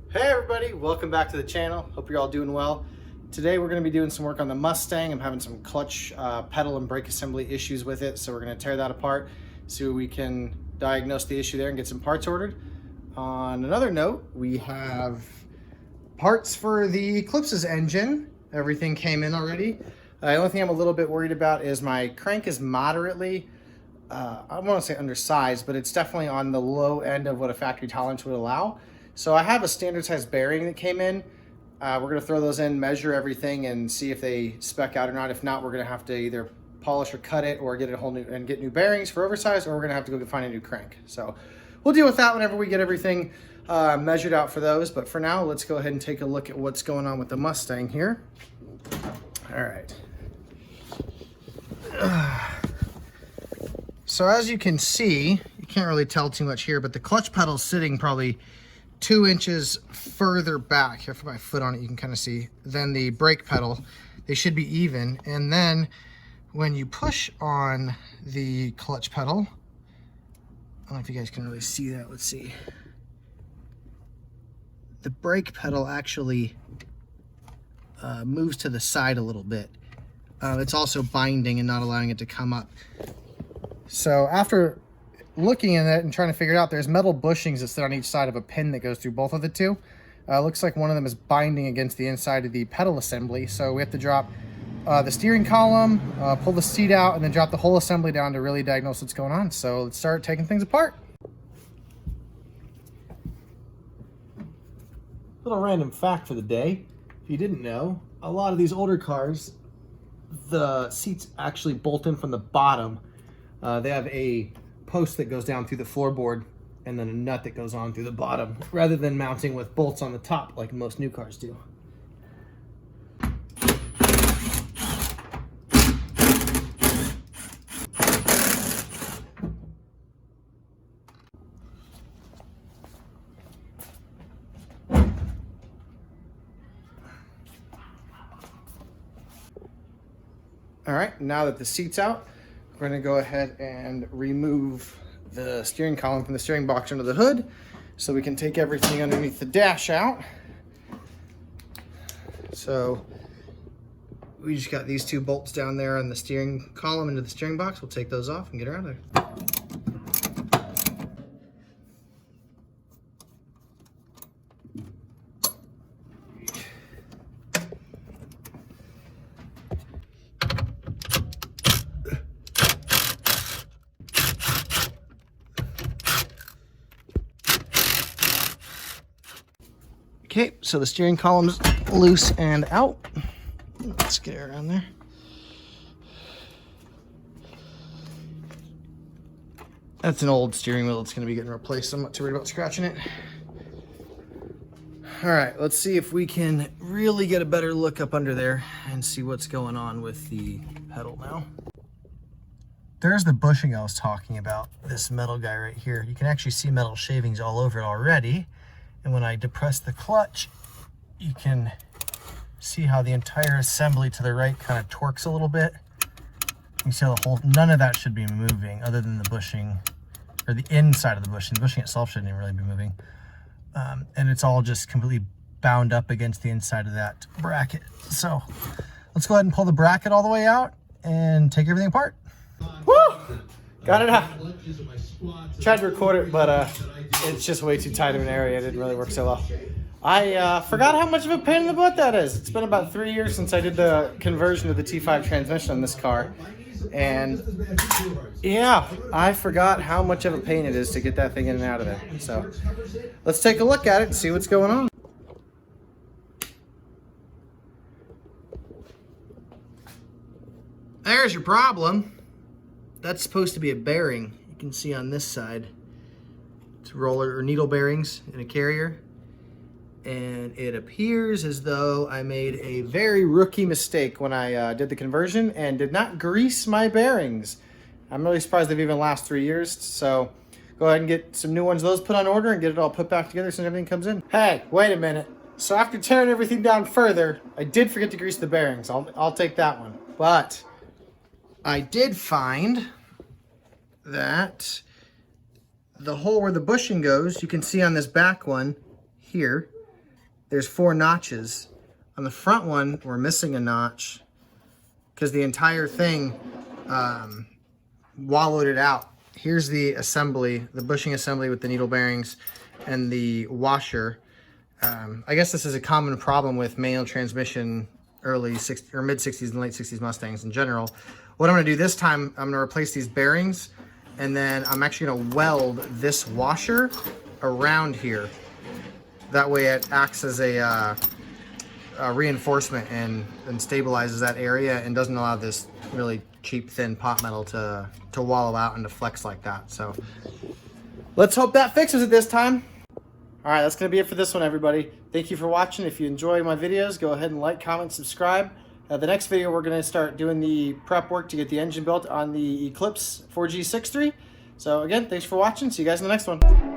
Hey everybody, welcome back to the channel. Hope you're all doing well. Today we're going to be doing some work on the Mustang. I'm having some clutch pedal and brake assembly issues with it, so we're going to tear that apart, see if we can diagnose the issue there and get some parts ordered. On another note, we have parts for the Eclipse's engine. Everything came in already. The only thing I'm a little bit worried about is my crank is moderately, I don't want to say undersized, but it's definitely on the low end of what a factory tolerance would allow. So I have a standard size bearing that came in. We're going to throw those in, measure everything, and see if they spec out or not. If not, we're going to have to either polish or cut it, or get a whole new and get new bearings for oversized, or we're going to have to go find a new crank. So we'll deal with that whenever we get everything measured out for those. But for now, let's go ahead and take a look at what's going on with the Mustang here. All right. So as you can see, you can't really tell too much here, but the clutch pedal's sitting probably 2 inches further back. If I put my foot on it, you can kind of see. Then the brake pedal, they should be even. And then when you push on the clutch pedal, I don't know if you guys can really see that. Let's see. The brake pedal actually moves to the side a little bit. It's also binding and not allowing it to come up. So after looking at it and trying to figure it out, there's metal bushings that sit on each side of a pin that goes through both of the two. Looks like one of them is binding against the inside of the pedal assembly, so we have to drop the steering column, pull the seat out, and then drop the whole assembly down to really diagnose what's going on. So let's start taking things apart. Little random fact for the day. If you didn't know, a lot of these older cars, the seats actually bolt in from the bottom. They have a post that goes down through the floorboard and then a nut that goes on through the bottom, rather than mounting with bolts on the top like most new cars do. All right, now that the seat's out, we're going to go ahead and remove the steering column from the steering box under the hood so we can take everything underneath the dash out. So we just got these 2 bolts down there on the steering column into the steering box. We'll take those off and get her out of there. Okay, so the steering column's loose and out. Let's get her around there. That's an old steering wheel that's going to be getting replaced. I'm not too worried about scratching it. All right, let's see if we can really get a better look up under there and see what's going on with the pedal now. There's the bushing I was talking about, this metal guy right here. You can actually see metal shavings all over it already. And when I depress the clutch, you can see how the entire assembly to the right kind of torques a little bit. You can see how the whole, none of that should be moving other than the bushing, or the inside of the bushing. The bushing itself shouldn't even really be moving. And it's all just completely bound up against the inside of that bracket. So let's go ahead and pull the bracket all the way out and take everything apart. Woo! Got it out. Tried to record it, but it's just way too tight of an area. It didn't really work so well. I forgot how much of a pain in the butt that is. It's been about 3 years since I did the conversion to the T5 transmission on this car. And yeah, I forgot how much of a pain it is to get that thing in and out of there. So let's take a look at it and see what's going on. There's your problem. That's supposed to be a bearing. You can see on this side, it's roller or needle bearings in a carrier. And it appears as though I made a very rookie mistake when I did the conversion and did not grease my bearings. I'm really surprised they've even last 3 years. So go ahead and get some new ones of those put on order and get it all put back together as soon as everything comes in. Hey, wait a minute. So after tearing everything down further, I did forget to grease the bearings. I'll take that one. But I did find that the hole where the bushing goes, you can see on this back one here, there's 4 notches. On the front one, we're missing a notch because the entire thing wallowed it out. Here's the assembly, the bushing assembly with the needle bearings and the washer. I guess this is a common problem with manual transmission early 60s or mid 60s and late 60s Mustangs in general. What I'm going to do this time, I'm going to replace these bearings, and then I'm actually going to weld this washer around here. That way it acts as a reinforcement and stabilizes that area and doesn't allow this really cheap thin pot metal to wallow out and to flex like that. So let's hope that fixes it this time. All right, that's going to be it for this one, everybody. Thank you for watching. If you enjoy my videos, go ahead and like, comment, subscribe. The next video, we're going to start doing the prep work to get the engine built on the Eclipse 4G 6.3. So again, thanks for watching. See you guys in the next one.